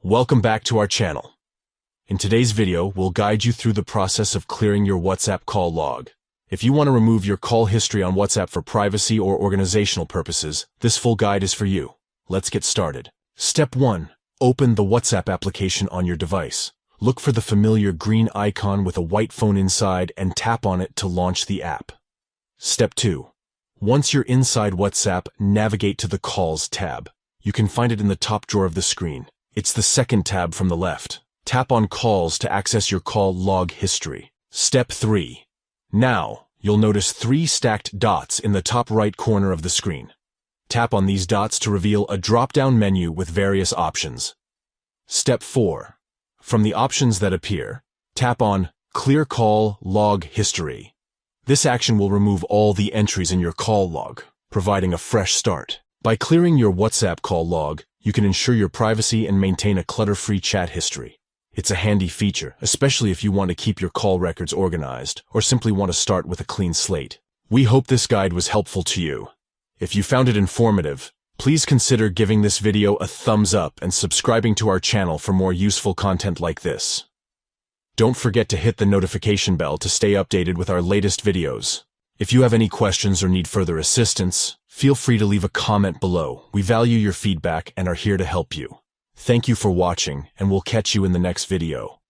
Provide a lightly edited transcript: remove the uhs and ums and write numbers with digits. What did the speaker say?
Welcome back to our channel. In today's video, we'll guide you through the process of clearing your WhatsApp call log. If you want to remove your call history on WhatsApp for privacy or organizational purposes, this full guide is for you. Let's get started. Step 1. Open the WhatsApp application on your device. Look for the familiar green icon with a white phone inside and tap on it to launch the app. Step 2. Once you're inside WhatsApp, navigate to the Calls tab. You can find it in the top drawer of the screen. It's the second tab from the left. Tap on Calls to access your call log history. Step 3. Now, you'll notice 3 stacked dots in the top right corner of the screen. Tap on these dots to reveal a drop-down menu with various options. Step 4. From the options that appear, tap on Clear Call Log History. This action will remove all the entries in your call log, providing a fresh start. By clearing your WhatsApp call log, you can ensure your privacy and maintain a clutter-free chat history. It's a handy feature, especially if you want to keep your call records organized or simply want to start with a clean slate. We hope this guide was helpful to you. If you found it informative, please consider giving this video a thumbs up and subscribing to our channel for more useful content like this. Don't forget to hit the notification bell to stay updated with our latest videos. If you have any questions or need further assistance, feel free to leave a comment below. We value your feedback and are here to help you. Thank you for watching, and we'll catch you in the next video.